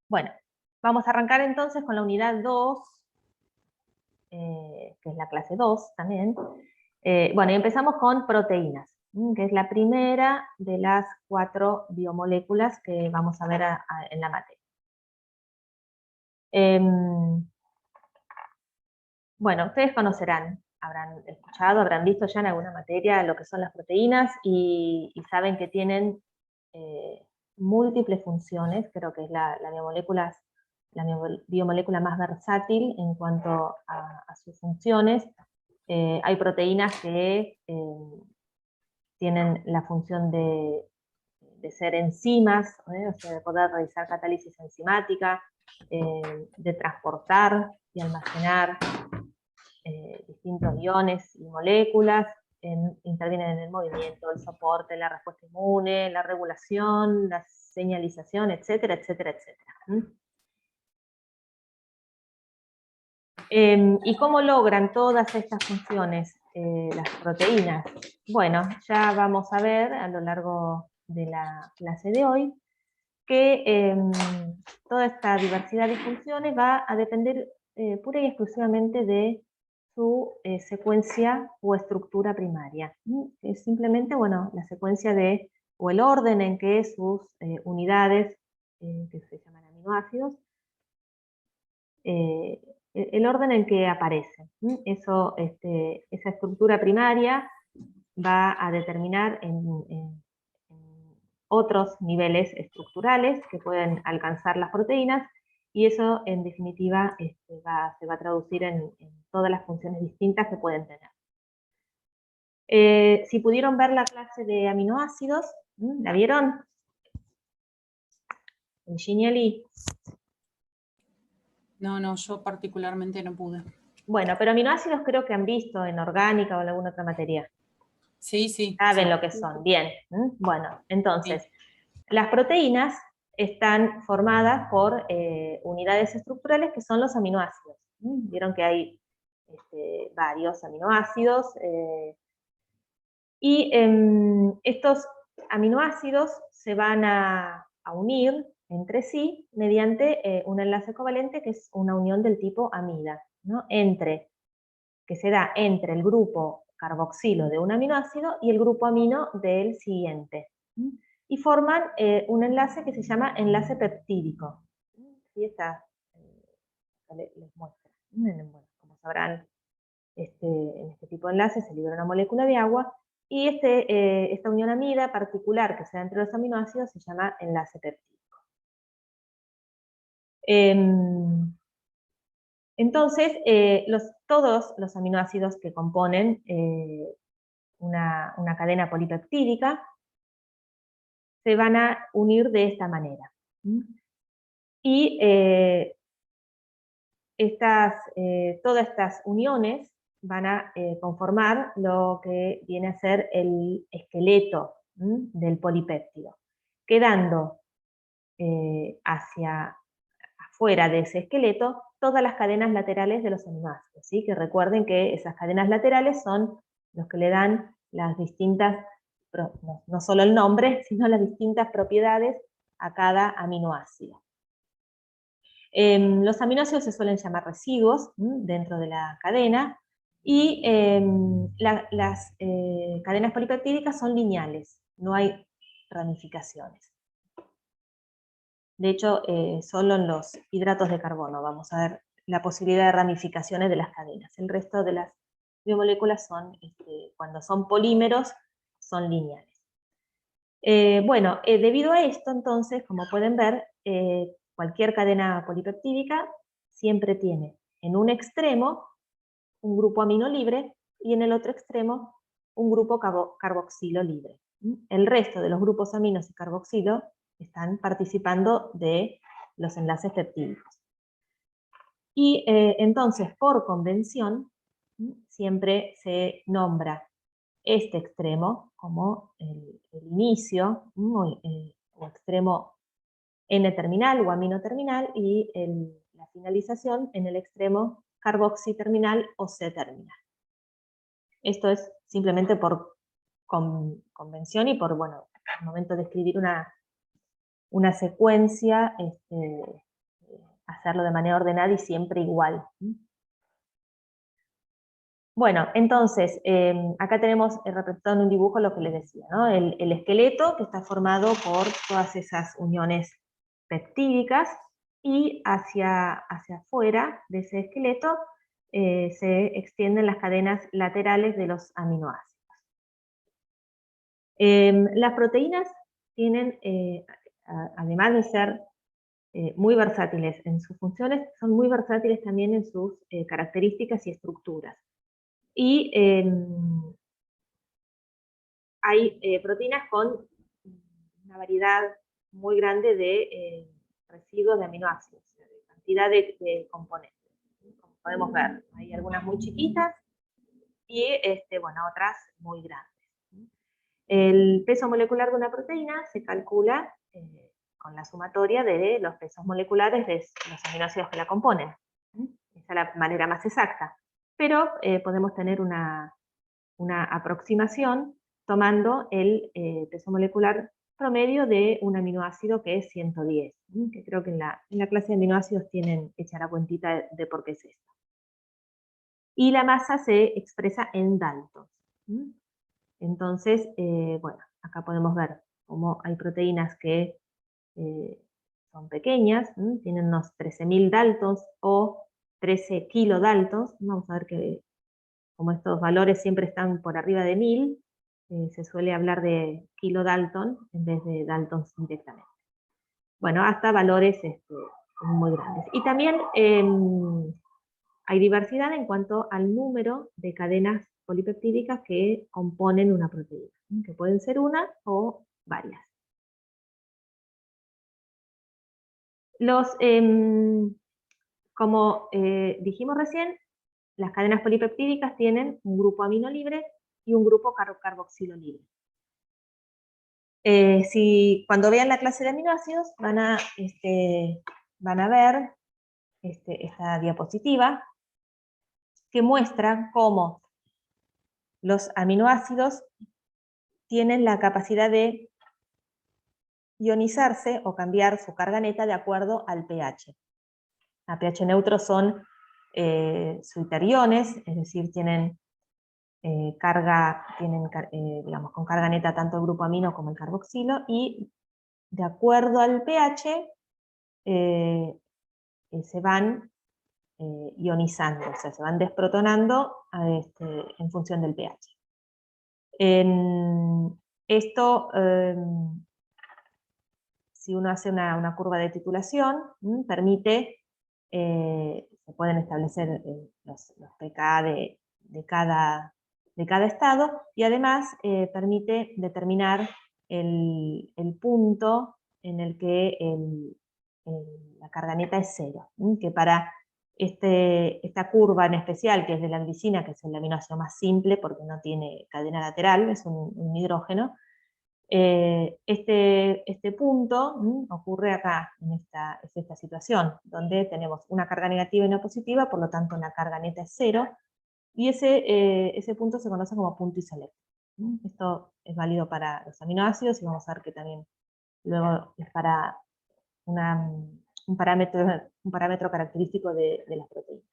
Bueno, vamos a arrancar entonces con la unidad 2, que es la clase 2 también. Bueno, y empezamos con proteínas, que es la primera de las 4 biomoléculas que vamos a ver en la materia. Bueno, ustedes conocerán, habrán escuchado, habrán visto ya en alguna materia lo que son las proteínas y saben que tienen múltiples funciones. Creo que es la biomolécula más versátil en cuanto a sus funciones. Hay proteínas que tienen la función de ser enzimas, o sea, de poder realizar catálisis enzimática, de transportar y almacenar distintos iones y moléculas, intervienen en el movimiento, el soporte, la respuesta inmune, la regulación, la señalización, etcétera, etcétera, etcétera. ¿Y cómo logran todas estas funciones las proteínas? Bueno, ya vamos a ver a lo largo de la clase de hoy que toda esta diversidad de funciones va a depender pura y exclusivamente de su secuencia o estructura primaria. Es simplemente, bueno, la secuencia o el orden en que sus unidades, que se llaman aminoácidos, el orden en que aparecen. Eso, esa estructura primaria va a determinar en otros niveles estructurales que pueden alcanzar las proteínas, y eso en definitiva se va a traducir en todas las funciones distintas que pueden tener. Si pudieron ver la clase de aminoácidos, ¿la vieron? En Giniali. No, yo particularmente no pude. Bueno, pero aminoácidos creo que han visto en orgánica o en alguna otra materia. Sí. Saben lo que son, bien. Bueno, entonces, las proteínas están formadas por unidades estructurales que son los aminoácidos. Vieron que hay varios aminoácidos y estos aminoácidos se van a unir entre sí mediante un enlace covalente que es una unión del tipo amida, ¿no? Que se da entre el grupo carboxilo de un aminoácido y el grupo amino del siguiente. Y forman un enlace que se llama enlace peptídico. Y está, les muestro. Bueno, como sabrán, en este tipo de enlaces se libera una molécula de agua y esta unión amida particular que se da entre los aminoácidos se llama enlace peptídico. Entonces, todos los aminoácidos que componen una cadena polipeptídica se van a unir de esta manera. Y todas estas uniones van a conformar lo que viene a ser el esqueleto del polipéptido, quedando hacia afuera de ese esqueleto todas las cadenas laterales de los aminoácidos, ¿sí? Que recuerden que esas cadenas laterales son los que le dan las distintas, no solo el nombre, sino las distintas propiedades a cada aminoácido. Los aminoácidos se suelen llamar residuos dentro de la cadena, y las cadenas polipeptídicas son lineales, no hay ramificaciones. De hecho, solo en los hidratos de carbono vamos a ver la posibilidad de ramificaciones de las cadenas. El resto de las biomoléculas son, cuando son polímeros, son lineales. Bueno, debido a esto, entonces, como pueden ver, cualquier cadena polipeptídica siempre tiene en un extremo un grupo amino libre y en el otro extremo un grupo carboxilo libre. El resto de los grupos aminos y carboxilo están participando de los enlaces peptídicos. Y entonces, por convención, siempre se nombra este extremo como el inicio, o extremo N-terminal o amino terminal, y la finalización en el extremo carboxi terminal o C-terminal. Esto es simplemente por convención y por, bueno, al momento de escribir una secuencia hacerlo de manera ordenada y siempre igual. Bueno, entonces, acá tenemos representado en un dibujo lo que les decía, ¿no? El esqueleto, que está formado por todas esas uniones peptídicas, y hacia afuera de ese esqueleto se extienden las cadenas laterales de los aminoácidos. Las proteínas tienen, además de ser muy versátiles en sus funciones, son muy versátiles también en sus características y estructuras. Y hay proteínas con una variedad muy grande de residuos de aminoácidos, de cantidad de componentes. Como podemos ver, hay algunas muy chiquitas y bueno, otras muy grandes. El peso molecular de una proteína se calcula con la sumatoria de los pesos moleculares de los aminoácidos que la componen. Esa es la manera más exacta. Pero podemos tener una aproximación tomando el peso molecular promedio de un aminoácido que es 110, que creo que en la clase de aminoácidos tienen hecha la cuentita de por qué es esto. Y la masa se expresa en Daltons. Entonces, bueno, acá podemos ver cómo hay proteínas que son pequeñas, tienen unos 13.000 Daltons o 13 kilodaltons. Vamos a ver que como estos valores siempre están por arriba de 1000, se suele hablar de kilodalton en vez de daltons directamente. Bueno, hasta valores muy grandes. Y también hay diversidad en cuanto al número de cadenas polipeptídicas que componen una proteína, que pueden ser una o varias. Como dijimos recién, las cadenas polipeptídicas tienen un grupo amino libre y un grupo carboxilo libre. Cuando vean la clase de aminoácidos van a ver esta diapositiva que muestra cómo los aminoácidos tienen la capacidad de ionizarse o cambiar su carga neta de acuerdo al pH. A pH neutro son suiteriones, es decir, tienen digamos, con carga neta tanto el grupo amino como el carboxilo, y de acuerdo al pH se van ionizando, o sea, se van desprotonando en función del pH. Esto, si uno hace una curva de titulación, permite, se pueden establecer los pK de cada estado, y además permite determinar el punto en el que la carga neta es 0, que para esta curva en especial, que es de la glicina, que es el aminoácido más simple porque no tiene cadena lateral, es un hidrógeno, este punto ocurre acá, es esta situación, donde tenemos una carga negativa y una positiva, por lo tanto la carga neta es 0, y ese punto se conoce como punto isoeléctrico. Esto es válido para los aminoácidos, y vamos a ver que también luego es para un parámetro característico de las proteínas.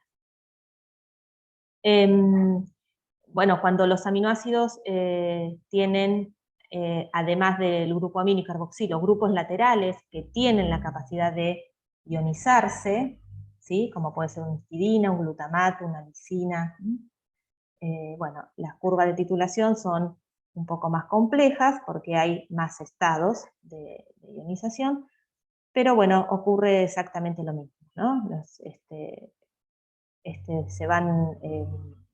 Bueno, cuando los aminoácidos tienen, además del grupo amino y carboxilo, grupos laterales que tienen la capacidad de ionizarse, ¿sí? Como puede ser una histidina, un glutamato, una lisina. Bueno, las curvas de titulación son un poco más complejas porque hay más estados de ionización, pero bueno, ocurre exactamente lo mismo, ¿no? Se van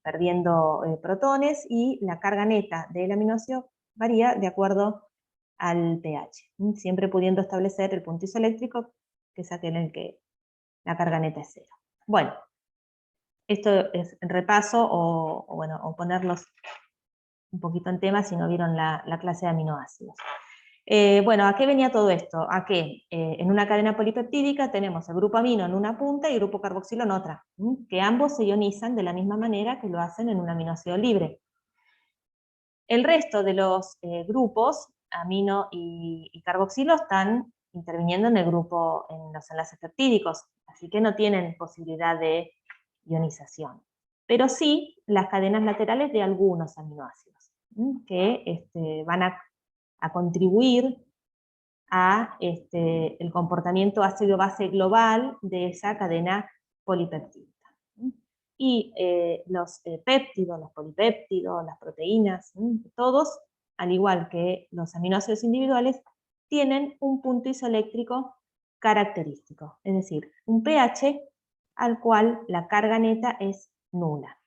perdiendo protones, y la carga neta del aminoácido varía de acuerdo al pH, siempre pudiendo establecer el punto isoeléctrico, que es aquel en el que la carga neta es 0. Bueno, esto es repaso o ponerlos un poquito en tema si no vieron la clase de aminoácidos. Bueno, ¿a qué venía todo esto? A que en una cadena polipeptídica tenemos el grupo amino en una punta y el grupo carboxilo en otra, que ambos se ionizan de la misma manera que lo hacen en un aminoácido libre. El resto de los grupos, amino y carboxilo, están interviniendo en los enlaces peptídicos, así que no tienen posibilidad de ionización. Pero sí las cadenas laterales de algunos aminoácidos, que van a contribuir a el comportamiento ácido-base global de esa cadena polipeptídica. Y los péptidos, los polipéptidos, las proteínas, todos, al igual que los aminoácidos individuales, tienen un punto isoeléctrico característico, es decir, un pH al cual la carga neta es nula.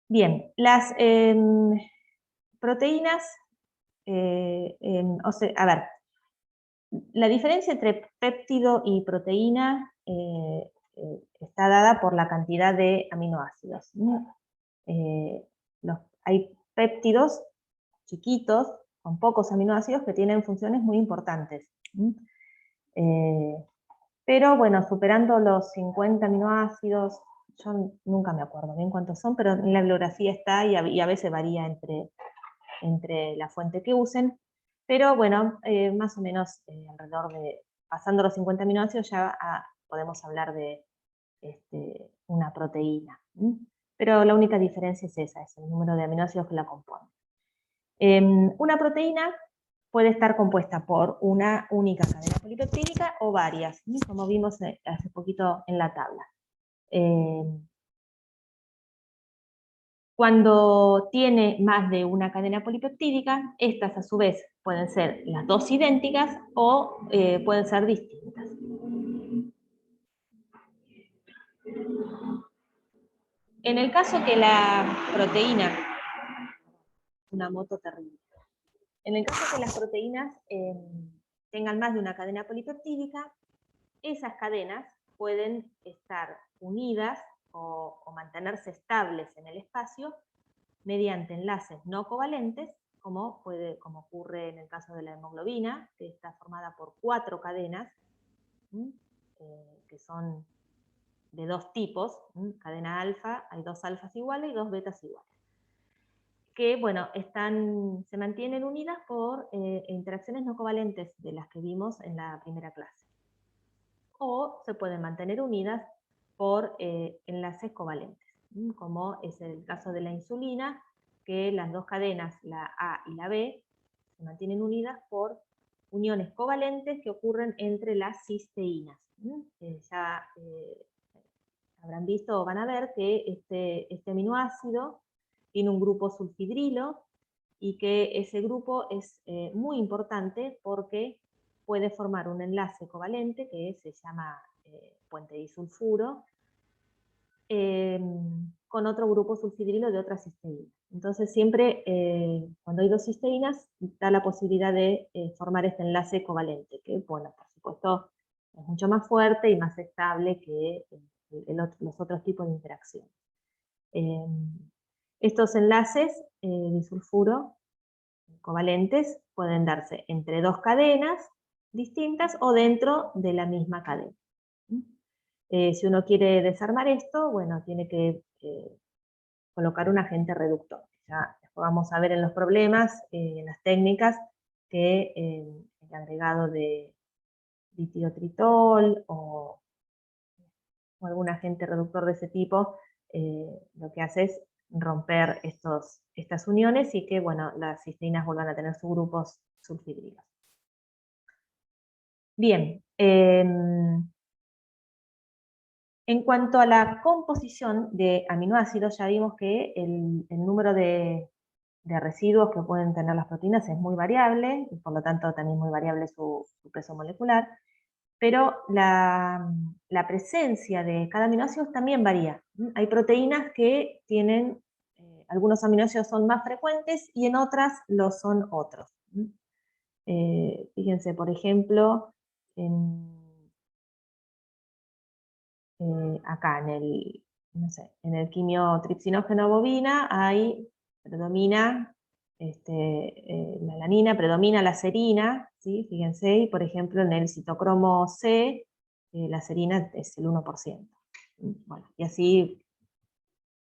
Bien, las proteínas, a ver, la diferencia entre péptido y proteína está dada por la cantidad de aminoácidos. Hay péptidos chiquitos, con pocos aminoácidos, que tienen funciones muy importantes. Pero bueno, superando los 50 aminoácidos, yo nunca me acuerdo bien cuántos son, pero en la bibliografía está y a veces varía entre la fuente que usen. Pero bueno, más o menos alrededor de, pasando los 50 aminoácidos, ya podemos hablar de una proteína. Pero la única diferencia es esa, es el número de aminoácidos que la componen. Una proteína puede estar compuesta por una única cadena polipeptídica o varias, como vimos hace poquito en la tabla. Cuando tiene más de una cadena polipeptídica, estas a su vez pueden ser las dos idénticas o pueden ser distintas. En el caso que la proteína, una moto terrible, en el caso que las proteínas tengan más de una cadena polipeptídica, esas cadenas pueden estar unidas o mantenerse estables en el espacio mediante enlaces no covalentes, como ocurre en el caso de la hemoglobina, que está formada por 4 cadenas, que son de 2 tipos, cadena alfa, hay 2 alfas iguales y 2 betas iguales, que bueno, se mantienen unidas por interacciones no covalentes de las que vimos en la primera clase. O se pueden mantener unidas por enlaces covalentes, como es el caso de la insulina, que las dos cadenas, la A y la B, se mantienen unidas por uniones covalentes que ocurren entre las cisteínas. Ya habrán visto o van a ver que este aminoácido tiene un grupo sulfidrilo y que ese grupo es muy importante porque puede formar un enlace covalente que se llama puente disulfuro con otro grupo sulfidrilo de otra cisteína. Entonces siempre cuando hay dos cisteínas da la posibilidad de formar este enlace covalente, que bueno, por supuesto es mucho más fuerte y más estable que los otros tipos de interacción. Estos enlaces disulfuro covalentes pueden darse entre dos cadenas distintas o dentro de la misma cadena. Si uno quiere desarmar esto, bueno, tiene que colocar un agente reductor. Ya después vamos a ver en los problemas, en las técnicas, que el agregado de ditidotritol o algún agente reductor de ese tipo, lo que hace es romper estas uniones y que, bueno, las cisteínas vuelvan a tener sus grupos sulfidrilos. Bien, en cuanto a la composición de aminoácidos, ya vimos que el número de residuos que pueden tener las proteínas es muy variable, y por lo tanto también muy variable su peso molecular, pero la presencia de cada aminoácido también varía. Hay proteínas que tienen, algunos aminoácidos son más frecuentes y en otras lo son otros. Fíjense, por ejemplo, acá en el quimiotripsinógeno bovina predomina la alanina, predomina la serina, ¿sí? Fíjense, y por ejemplo en el citocromo C, la serina es el 1%. Bueno, y así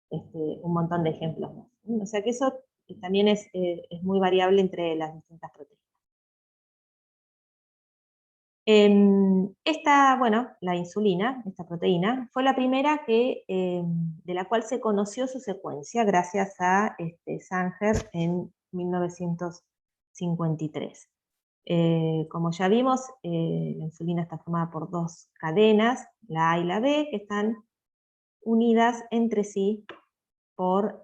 un montón de ejemplos. O sea que eso también es muy variable entre las distintas proteínas. Bueno, la insulina, esta proteína, fue la primera de la cual se conoció su secuencia gracias a Sanger en 1953. Como ya vimos, la insulina está formada por dos cadenas, la A y la B, que están unidas entre sí por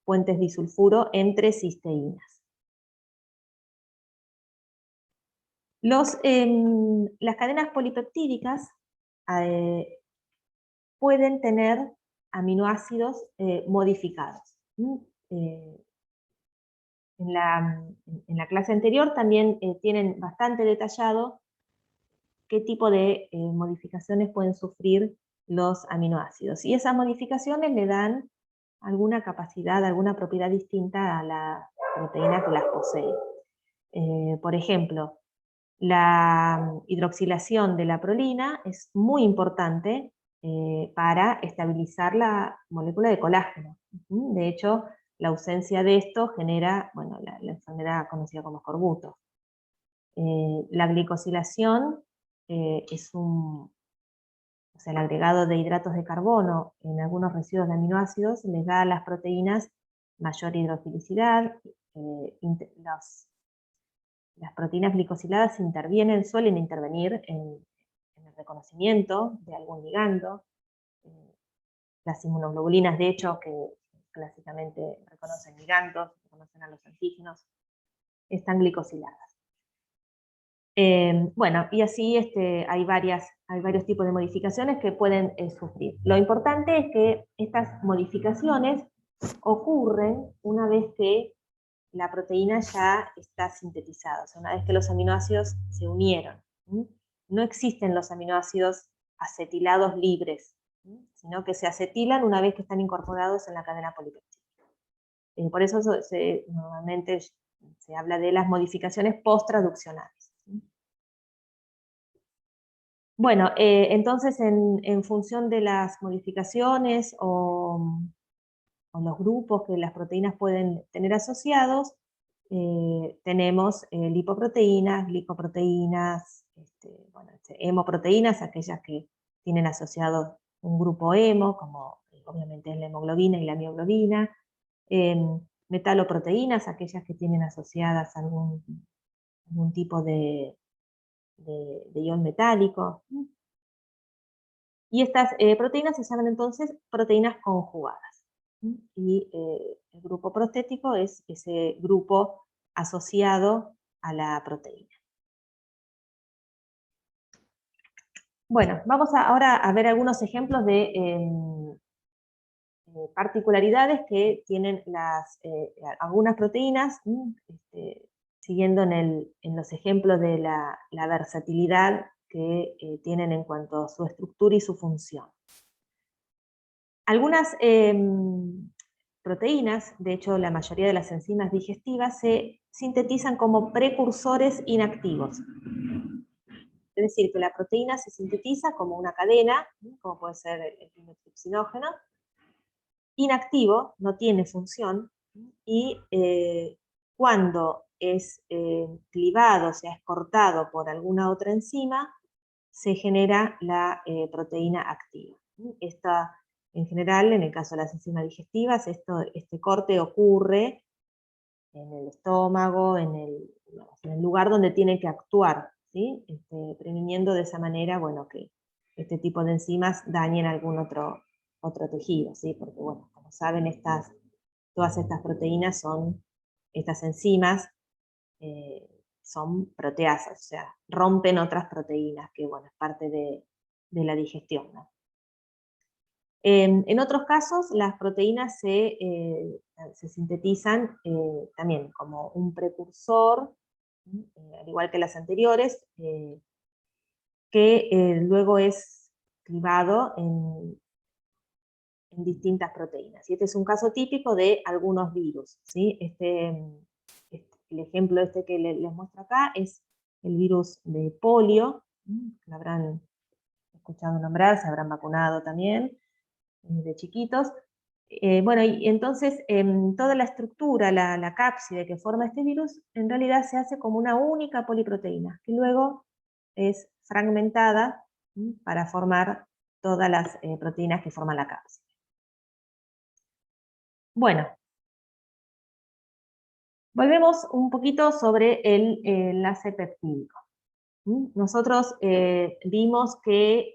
puentes disulfuro entre cisteínas. Las cadenas polipeptídicas pueden tener aminoácidos modificados. En la clase anterior también tienen bastante detallado qué tipo de modificaciones pueden sufrir los aminoácidos. Y esas modificaciones le dan alguna capacidad, alguna propiedad distinta a la proteína que las posee. Por ejemplo, la hidroxilación de la prolina es muy importante para estabilizar la molécula de colágeno. De hecho, la ausencia de esto genera, bueno, la enfermedad conocida como escorbuto. La glicosilación es o sea, el agregado de hidratos de carbono en algunos residuos de aminoácidos les da a las proteínas mayor hidrofilicidad. Las proteínas glicosiladas suelen intervenir en el reconocimiento de algún ligando. Las inmunoglobulinas, de hecho, que clásicamente reconocen ligandos, reconocen a los antígenos, están glicosiladas. Bueno, y así hay varios tipos de modificaciones que pueden sufrir. Lo importante es que estas modificaciones ocurren una vez que la proteína ya está sintetizada, o sea, una vez que los aminoácidos se unieron. No existen los aminoácidos acetilados libres, sino que se acetilan una vez que están incorporados en la cadena polipeptídica. Por eso normalmente se habla de las modificaciones post-traduccionales. Bueno, entonces en función de las modificaciones o los grupos que las proteínas pueden tener asociados, tenemos lipoproteínas, glicoproteínas, hemoproteínas, aquellas que tienen asociado un grupo hemo, como obviamente es la hemoglobina y la mioglobina, metaloproteínas, aquellas que tienen asociadas algún tipo de ion metálico. Y estas proteínas se llaman entonces proteínas conjugadas. Y el grupo prostético es ese grupo asociado a la proteína. Bueno, vamos ahora a ver algunos ejemplos de particularidades que tienen algunas proteínas, siguiendo en los ejemplos de la versatilidad que tienen en cuanto a su estructura y su función. Algunas proteínas, de hecho la mayoría de las enzimas digestivas, se sintetizan como precursores inactivos. Es decir, que la proteína se sintetiza como una cadena, como puede ser el tripsinógeno, inactivo, no tiene función, y cuando es clivado, o sea, es cortado por alguna otra enzima, se genera la proteína activa. En general, en el caso de las enzimas digestivas, este corte ocurre en el estómago, en el lugar donde tiene que actuar, ¿sí? Previniendo de esa manera, bueno, que este tipo de enzimas dañen algún otro tejido, ¿sí? Porque, bueno, como saben, todas estas proteínas estas enzimas son proteasas, o sea, rompen otras proteínas, que, bueno, es parte de la digestión, ¿no? En otros casos, las proteínas se sintetizan también como un precursor, al igual que las anteriores, que luego es clivado en distintas proteínas. Y este es un caso típico de algunos virus, ¿sí? El ejemplo que les muestro acá es el virus de polio, lo habrán escuchado nombrar, se habrán vacunado también de chiquitos. Bueno, y entonces toda la estructura, la cápside que forma este virus, en realidad se hace como una única poliproteína, que luego es fragmentada para formar todas las proteínas que forman la cápside. Bueno, volvemos un poquito sobre el enlace peptídico. Nosotros vimos que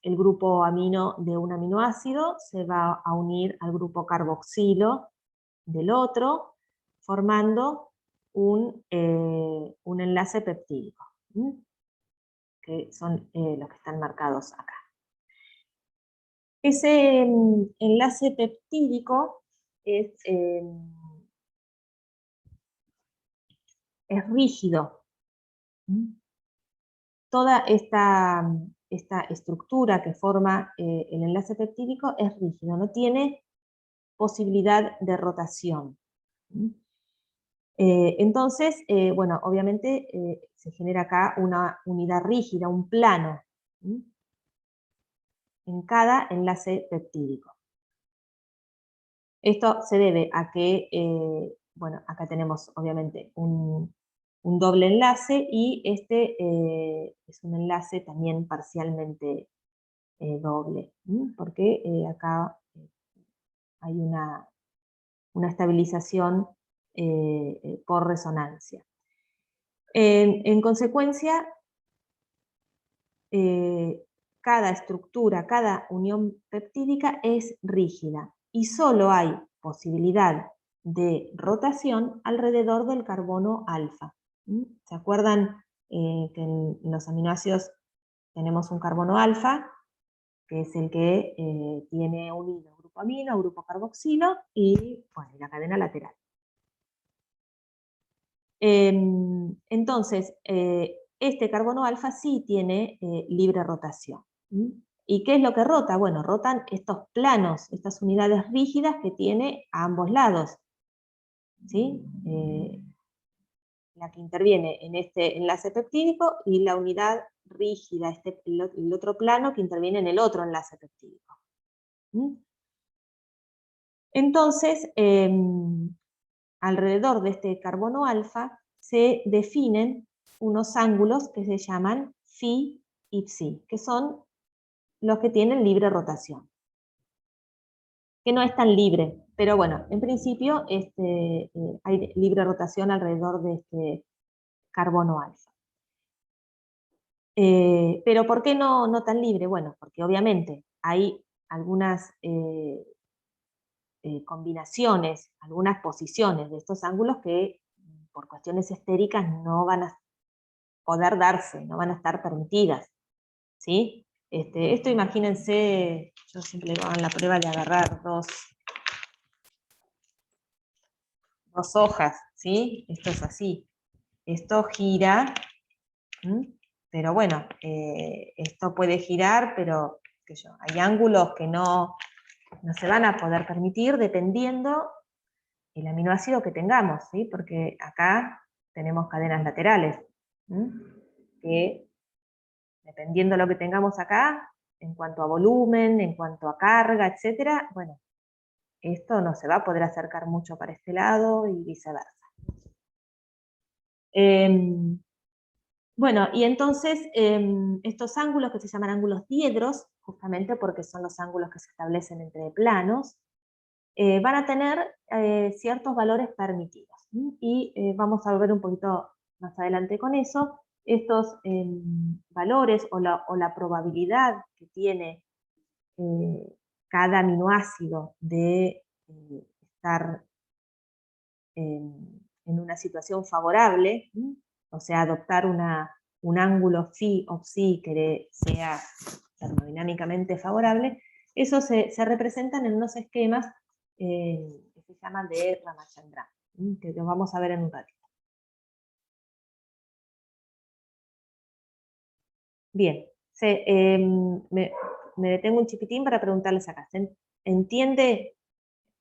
el grupo amino de un aminoácido se va a unir al grupo carboxilo del otro, formando un enlace peptídico, que son los que están marcados acá. Ese enlace peptídico es rígido. Toda esta estructura que forma el enlace peptídico es rígido, no tiene posibilidad de rotación. Entonces, bueno, obviamente se genera acá una unidad rígida, un plano, en cada enlace peptídico. Esto se debe a que, bueno, acá tenemos obviamente un doble enlace y este es un enlace también parcialmente doble, porque acá hay una estabilización por resonancia. En consecuencia, cada estructura, cada unión peptídica es rígida y solo hay posibilidad de rotación alrededor del carbono alfa. ¿Se acuerdan que en los aminoácidos tenemos un carbono alfa, que es el que tiene unido grupo amino, grupo carboxilo y bueno, la cadena lateral? Entonces, este carbono alfa sí tiene libre rotación. ¿Y qué es lo que rota? Bueno, rotan estos planos, estas unidades rígidas que tiene a ambos lados. ¿Sí? La que interviene en este enlace peptídico y la unidad rígida, el otro plano que interviene en el otro enlace peptídico. Entonces, alrededor de este carbono alfa se definen unos ángulos que se llaman phi y psi, que son los que tienen libre rotación. Que no es tan libre, pero bueno, en principio hay libre rotación alrededor de este carbono alfa. Pero ¿por qué no tan libre? Bueno, porque obviamente hay algunas combinaciones, algunas posiciones de estos ángulos que por cuestiones estéricas no van a poder darse, no van a estar permitidas, ¿sí? Esto imagínense, yo siempre hago la prueba de agarrar dos hojas, ¿sí? Esto es así, esto gira, pero bueno, esto puede girar, pero hay ángulos que no se van a poder permitir dependiendo el aminoácido que tengamos, ¿sí? Porque acá tenemos cadenas laterales, que dependiendo de lo que tengamos acá, en cuanto a volumen, en cuanto a carga, etcétera, bueno, esto no se va a poder acercar mucho para este lado y viceversa. Bueno, y entonces estos ángulos que se llaman ángulos diedros, justamente porque son los ángulos que se establecen entre planos, van a tener ciertos valores permitidos. Y vamos a ver un poquito más adelante con eso. Estos valores o la probabilidad que tiene cada aminoácido de estar en una situación favorable, o sea, adoptar un ángulo phi o psi que sea termodinámicamente favorable, eso se representan en unos esquemas que se llaman de Ramachandran, que los vamos a ver en un ratito. Bien, me detengo un chiquitín para preguntarles acá. ¿Se entiende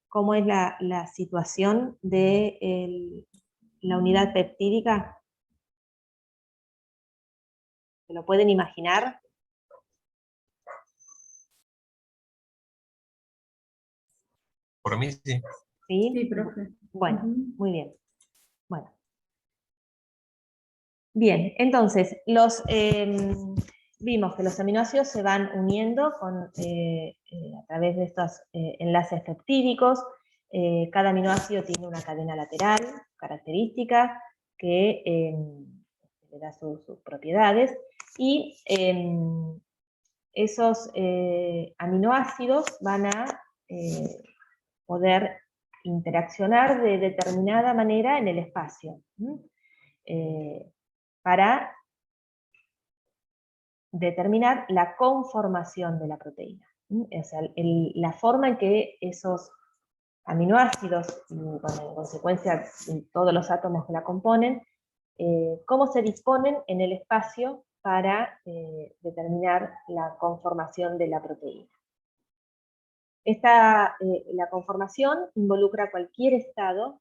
cómo es la situación de la unidad peptídica? ¿Se lo pueden imaginar? Por mí sí. ¿Sí? Sí, profe. Bueno, Ujú. muy bien. Bueno. Bien, entonces, vimos que los aminoácidos se van uniendo a través de estos enlaces peptídicos. Cada aminoácido tiene una cadena lateral característica que le da sus propiedades, y esos aminoácidos van a poder interaccionar de determinada manera en el espacio. Para determinar la conformación de la proteína. O sea, la forma en que esos aminoácidos, y bueno, en consecuencia todos los átomos que la componen, cómo se disponen en el espacio para determinar la conformación de la proteína. La conformación involucra cualquier estado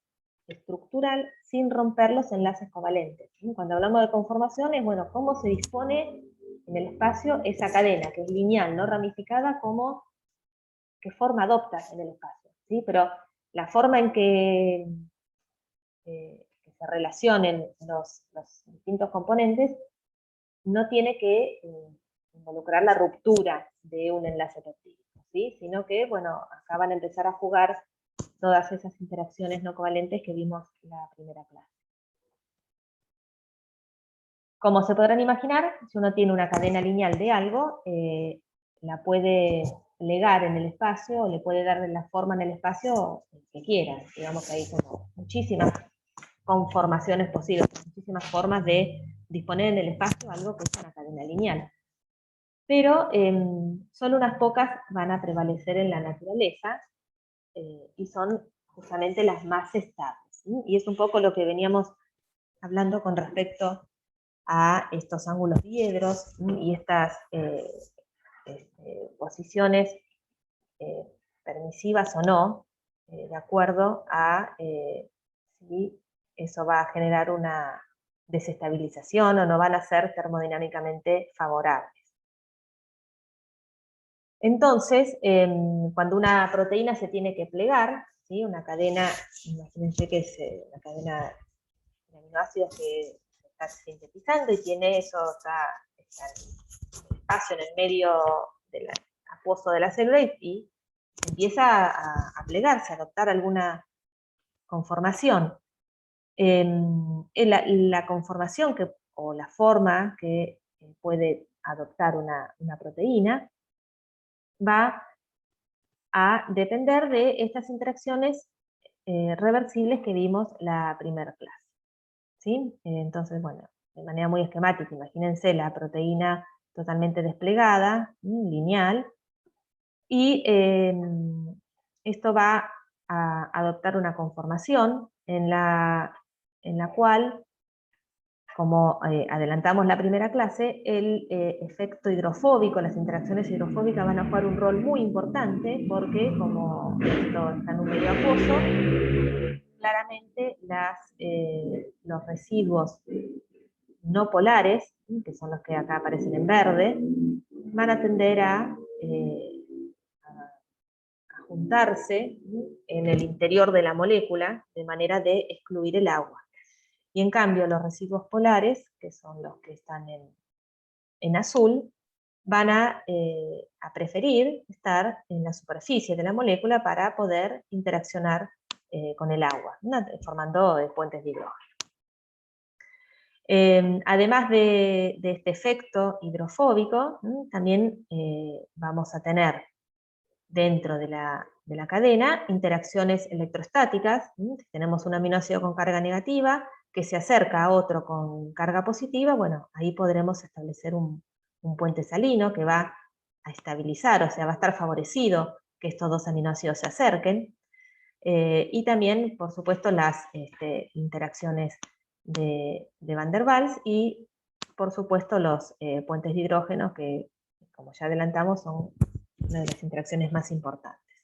estructural sin romper los enlaces covalentes. Cuando hablamos de conformación es, bueno, cómo se dispone en el espacio esa cadena, que es lineal, no ramificada, qué forma adopta en el espacio, ¿sí? Pero la forma en que se relacionen los distintos componentes no tiene que involucrar la ruptura de un enlace peptídico, ¿sí? Sino que, bueno, acá van a empezar a jugar todas esas interacciones no covalentes que vimos en la primera clase. Como se podrán imaginar, si uno tiene una cadena lineal de algo, la puede plegar en el espacio, o le puede dar la forma en el espacio que quiera. Digamos que hay como muchísimas conformaciones posibles, muchísimas formas de disponer en el espacio algo que es una cadena lineal. Pero solo unas pocas van a prevalecer en la naturaleza, y son justamente las más estables, ¿sí? Y es un poco lo que veníamos hablando con respecto a estos ángulos diedros, ¿sí? Y estas posiciones permisivas o no, de acuerdo a si eso va a generar una desestabilización o no van a ser termodinámicamente favorables. Entonces, cuando una proteína se tiene que plegar, ¿sí? Una cadena, imagínense que es una cadena de aminoácidos que se está sintetizando y tiene eso, está el espacio en el medio del acuoso de la célula y empieza a plegarse, a adoptar alguna conformación. La conformación o la forma que puede adoptar una proteína va a depender de estas interacciones reversibles que vimos la primera clase, ¿sí? Entonces, bueno, de manera muy esquemática, imagínense la proteína totalmente desplegada, lineal, y esto va a adoptar una conformación en la cual, como adelantamos la primera clase, el efecto hidrofóbico, las interacciones hidrofóbicas van a jugar un rol muy importante, porque como esto está en un medio acuoso, claramente los residuos no polares, que son los que acá aparecen en verde, van a tender a juntarse en el interior de la molécula de manera de excluir el agua. Y en cambio los residuos polares, que son los que están en azul, van a preferir estar en la superficie de la molécula para poder interaccionar con el agua, formando puentes de hidrógeno. Además de este efecto hidrofóbico, también vamos a tener dentro de la cadena interacciones electrostáticas. Tenemos un aminoácido con carga negativa que se acerca a otro con carga positiva, bueno, ahí podremos establecer un puente salino que va a estabilizar, o sea, va a estar favorecido que estos dos aminoácidos se acerquen. Y también, por supuesto, las interacciones de Van der Waals y, por supuesto, los puentes de hidrógeno, que, como ya adelantamos, son una de las interacciones más importantes.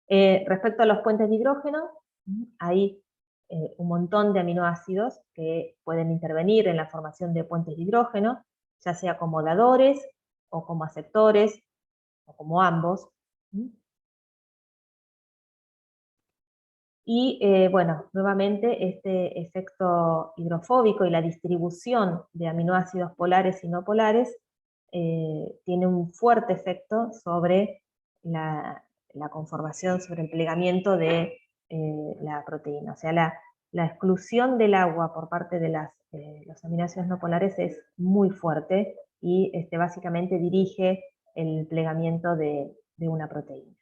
Respecto a los puentes de hidrógeno, hay un montón de aminoácidos que pueden intervenir en la formación de puentes de hidrógeno, ya sea como dadores, o como aceptores, o como ambos. Y bueno, nuevamente este efecto hidrofóbico y la distribución de aminoácidos polares y no polares tiene un fuerte efecto sobre la conformación, sobre el plegamiento de la proteína. O sea, la exclusión del agua por parte de los aminoácidos no polares es muy fuerte y básicamente dirige el plegamiento de una proteína.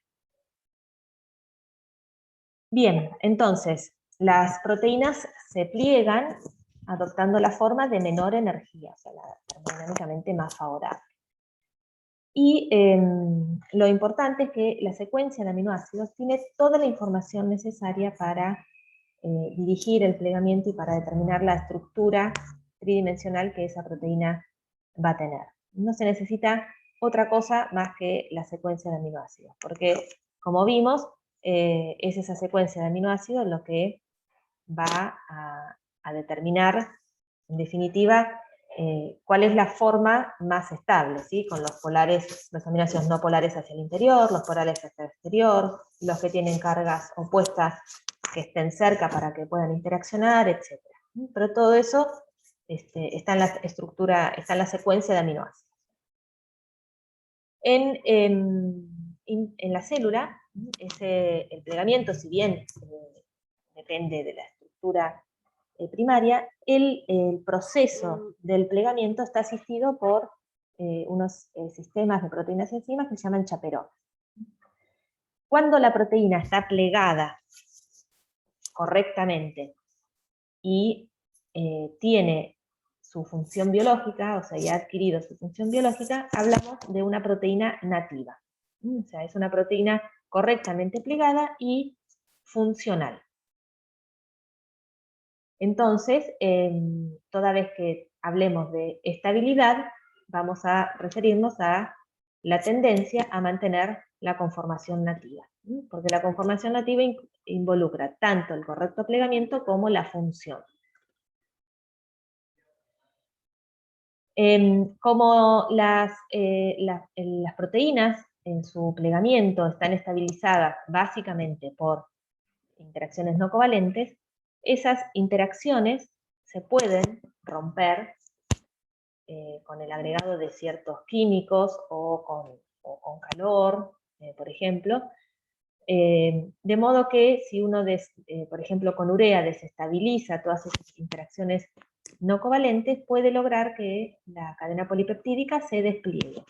Bien, entonces, las proteínas se pliegan adoptando la forma de menor energía, o sea, la termodinámicamente más favorable. Y lo importante es que la secuencia de aminoácidos tiene toda la información necesaria para dirigir el plegamiento y para determinar la estructura tridimensional que esa proteína va a tener. No se necesita otra cosa más que la secuencia de aminoácidos, porque como vimos, es esa secuencia de aminoácidos lo que va a determinar, en definitiva, cuál es la forma más estable, ¿sí? Con los polares, los aminoácidos no polares hacia el interior, los polares hacia el exterior, los que tienen cargas opuestas que estén cerca para que puedan interaccionar, etc. Pero todo eso está en la estructura, está en la secuencia de aminoácidos. En la célula, el plegamiento, si bien depende de la estructura primaria, el proceso del plegamiento está asistido por unos sistemas de proteínas y enzimas que se llaman chaperones. Cuando la proteína está plegada correctamente y tiene su función biológica, o sea, ya ha adquirido su función biológica, hablamos de una proteína nativa. O sea, es una proteína correctamente plegada y funcional. Entonces, toda vez que hablemos de estabilidad, vamos a referirnos a la tendencia a mantener la conformación nativa, porque la conformación nativa involucra tanto el correcto plegamiento como la función. Como las proteínas en su plegamiento están estabilizadas básicamente por interacciones no covalentes, esas interacciones se pueden romper con el agregado de ciertos químicos o con calor, por ejemplo, de modo que si uno, por ejemplo, con urea desestabiliza todas esas interacciones no covalentes, puede lograr que la cadena polipeptídica se despliegue.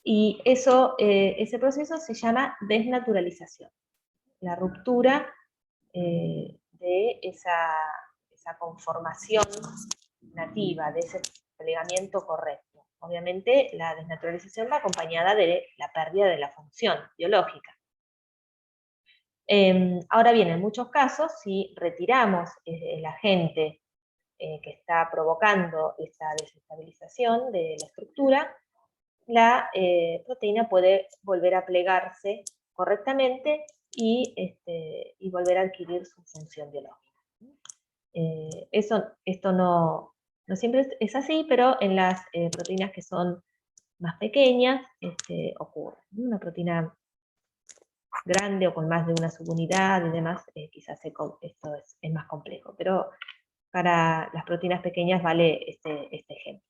Y ese proceso se llama desnaturalización, la ruptura de esa conformación nativa, de ese plegamiento correcto. Obviamente la desnaturalización va acompañada de la pérdida de la función biológica. Ahora bien, en muchos casos, si retiramos el agente que está provocando esta desestabilización de la estructura, la proteína puede volver a plegarse correctamente y volver a adquirir su función biológica. Esto no siempre es así, pero en las proteínas que son más pequeñas ocurre. Una proteína grande o con más de una subunidad y demás, quizás esto es más complejo, pero para las proteínas pequeñas vale este ejemplo.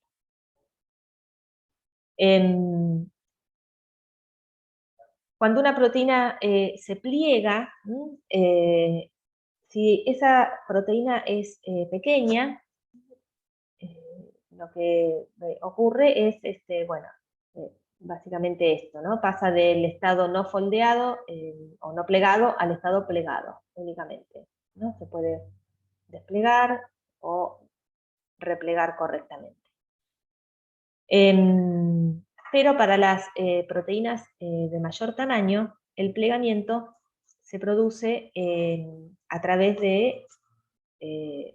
Cuando una proteína se pliega, si esa proteína es pequeña, lo que ocurre es, básicamente esto, ¿no? Pasa del estado no foldeado o no plegado al estado plegado únicamente, ¿no? Se puede desplegar o replegar correctamente. Pero para las proteínas de mayor tamaño, el plegamiento se produce a través de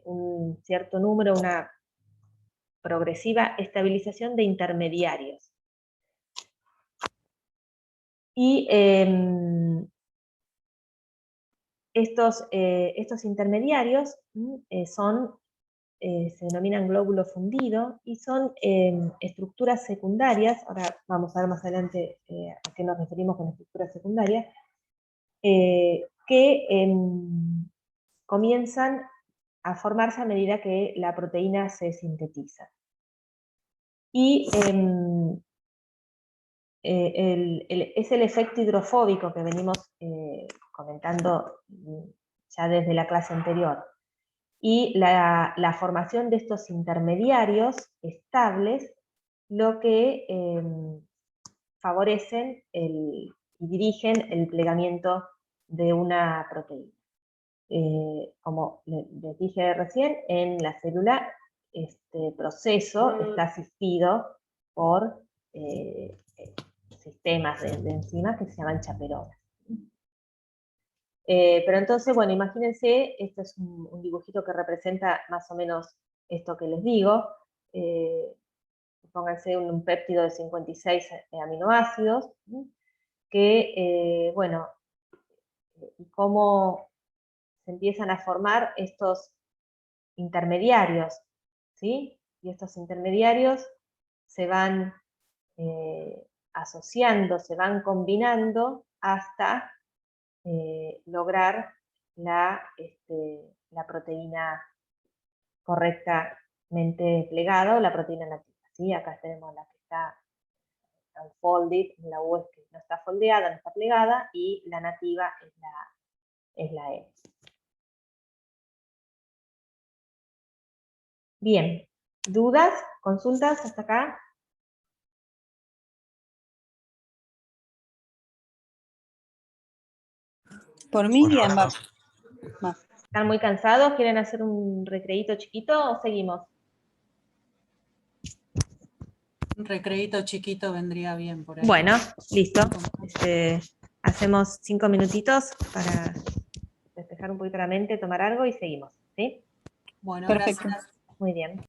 un cierto número, una progresiva estabilización de intermediarios. Y estos intermediarios se denominan glóbulo fundido y son estructuras secundarias, ahora vamos a ver más adelante a qué nos referimos con estructuras secundarias, que comienzan a formarse a medida que la proteína se sintetiza. Y es el efecto hidrofóbico que venimos comentando ya desde la clase anterior. Y la formación de estos intermediarios estables lo que favorecen y dirigen el plegamiento de una proteína. Como les dije recién, en la célula este proceso está asistido por sistemas de enzimas que se llaman chaperonas. Pero entonces, bueno, imagínense, esto es un dibujito que representa más o menos esto que les digo. Pónganse un péptido de 56 aminoácidos, que, bueno, y cómo se empiezan a formar estos intermediarios, ¿sí? Y estos intermediarios se van asociando, se van combinando hasta lograr la proteína correctamente plegada o la proteína nativa, ¿sí? Acá tenemos la que está unfolded, la U es que no está foldeada, no está plegada, y la nativa es la E. Bien, ¿dudas? ¿Consultas hasta acá? Por mí, bien, va. ¿Están muy cansados? ¿Quieren hacer un recreíto chiquito o seguimos? Un recreíto chiquito vendría bien por ahí. Bueno, listo. Hacemos 5 minutitos para despejar un poquito la mente, tomar algo y seguimos, ¿sí? Bueno, Perfecto. gracias. Muy bien.